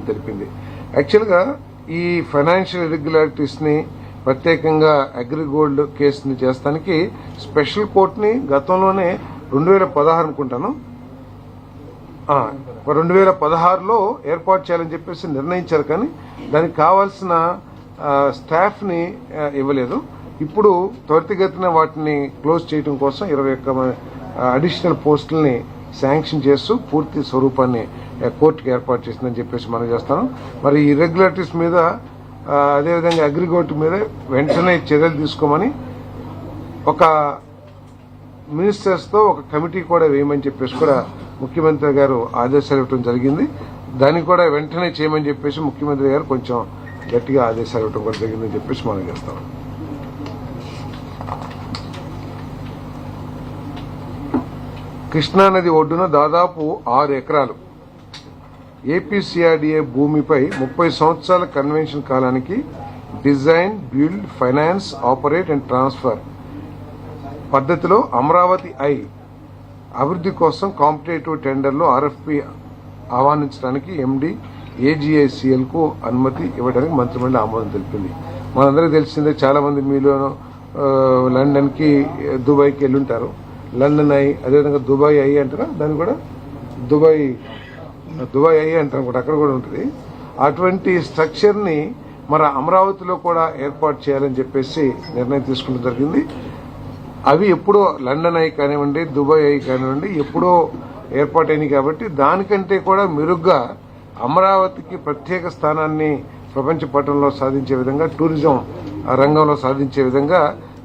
తెలిపింది. యాక్చువల్గా ఈ ఫైనాన్షియల్ ఇర్రెగ్యులారిటీస్ని ప్రత్యేకంగా అగ్రిగోల్డ్ కేసుని చేస్తానికి స్పెషల్ కోర్టుని గతంలోనే 2016 అనుకుంటాను 2016లో ఏర్పాటు చేయాలని చెప్పేసి నిర్ణయించారు. కానీ దానికి కావాల్సిన స్టాఫ్ని ఇవ్వలేదు. ఇప్పుడు త్వరితగతిన వాటిని క్లోజ్ చేయడం కోసం 21 అడిషనల్ పోస్టుల్ని శాంక్షన్ చేస్తూ పూర్తి స్వరూపాన్ని కోర్టుకు ఏర్పాటు చేసిందని చెప్పేసి మనం చేస్తాను. మరి ఇర్రెగ్యులారిటీస్ మీద అదేవిధంగా అగ్రిగోల్డ్ మీద వెంటనే చర్యలు తీసుకోమని ఒక మినిస్టర్స్తో ఒక కమిటీ కూడా వేయమని చెప్పేసి కూడా ముఖ్యమంత్రి గారు ఆదేశాలు ఇవ్వడం జరిగింది. దాన్ని కూడా వెంటనే చేయమని చెప్పేసి ముఖ్యమంత్రి గారు కొంచెం గట్టిగా ఆదేశాలు ఇవ్వడం కూడా జరిగిందని చెప్పేసి మనం చేస్తాం. కృష్ణానది ఒడ్డున దాదాపు 6 ఎకరాలు ఏపీసీఆర్డీఏ భూమిపై 30 సంవత్సరాల కన్వెన్షన్ కాలానికి design, build, finance, operate and transfer పద్ధతిలో అమరావతి అభివృద్ధి కోసం కాంపిటేటివ్ టెండర్లో ఆర్ఎఫ్పీ ఆహ్వానించడానికి ఎండీ ఏజీఐసీఎల్ కు అనుమతి ఇవ్వడానికి మంత్రిమండలి ఆమోదం తెలిపింది. మనందరికీ తెలిసిందే, చాలా మంది మీలో లండన్ కి దుబాయ్కి వెళ్ళుంటారు. లండన్ అదేవిధంగా దుబాయ్ అంటారా, దాన్ని కూడా దుబాయ్ అంటారు కూడా, అక్కడ కూడా ఉంటుంది. అటువంటి స్ట్రక్చర్ ని మన అమరావతిలో కూడా ఏర్పాటు చేయాలని చెప్పేసి నిర్ణయం తీసుకోవడం జరిగింది. అవి ఎప్పుడో లండన్ కానివ్వండి, దుబాయ్ కానివ్వండి ఎప్పుడో ఏర్పాటైనవి కాబట్టి దానికంటే కూడా మెరుగ్గా అమరావతికి ప్రత్యేక స్థానాన్ని ప్రపంచ పటంలో సాధించే విధంగా, టూరిజం రంగంలో సాధించే విధంగా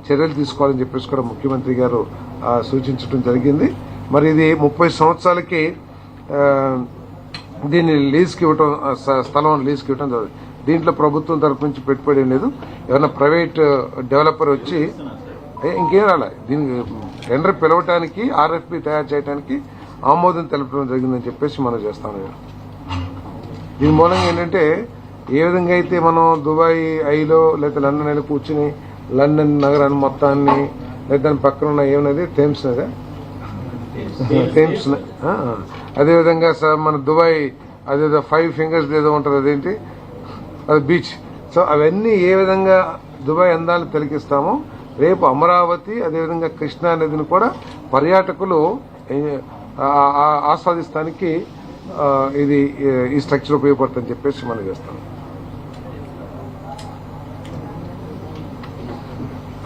చర్యలు తీసుకోవాలని చెప్పేసి కూడా ముఖ్యమంత్రి గారు సూచించడం జరిగింది. మరి ఇది 30 సంవత్సరాలకి దీన్ని లీజ్కి ఇవ్వటం, స్థలం లీజ్కి ఇవ్వటం జరుగుతుంది. దీంట్లో ప్రభుత్వం తరఫు నుంచి పెట్టుబడి లేదు. ఏమైనా ప్రైవేట్ డెవలపర్ వచ్చి ఇంకేం రాలే, దీనికి టెండర్ పిలవటానికి, ఆర్ఎఫ్పీ తయారు చేయడానికి ఆమోదం తెలపడం జరిగిందని చెప్పేసి మనం చేస్తాం. దీని మూలంగా ఏంటంటే, ఏ విధంగా అయితే మనం దుబాయ్ ఐలో లేదా లండన్ ఐలో కూర్చుని లండన్ నగరాన్ని మొత్తాన్ని లేదా దాని పక్కన ఉన్న ఏమన్నది థేమ్స్ అదేవిధంగా మన దుబాయ్ అదేదో 5 ఫింగర్స్ ఏదో ఉంటుంది, అదేంటి అది బీచ్. సో అవన్నీ ఏ విధంగా దుబాయ్ అందాలను తిలకిస్తామో రేపు అమరావతి అదేవిధంగా కృష్ణా నదిని కూడా పర్యాటకులు ఆస్వాదిస్తానికి ఇది ఈ స్ట్రక్చర్ ఉపయోగపడుతుందని చెప్పేసి మనం చేస్తాం.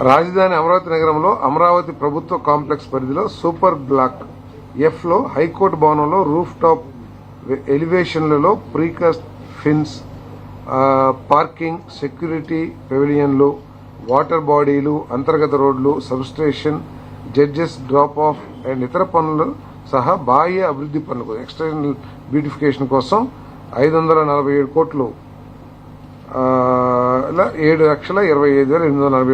రాజధాని అమరావతి నగరంలో అమరావతి ప్రభుత్వ కాంప్లెక్స్ పరిధిలో సూపర్ బ్లాక్ ఎఫ్ లో హైకోర్టు భవనంలో రూఫ్ టాప్ ఎలివేషన్లలో ప్రీకాస్ట్ ఫిన్స్, పార్కింగ్, సెక్యూరిటీ పెవిలియన్లు, వాటర్ బాడీలు, అంతర్గత రోడ్లు, substation, judges drop off and ఇతర పనులు సహా బాహ్య అభివృద్ధి పనులకు ఎక్స్టర్నల్ బ్యూటిఫికేషన్ కోసం 547 కోట్లు 7,25,840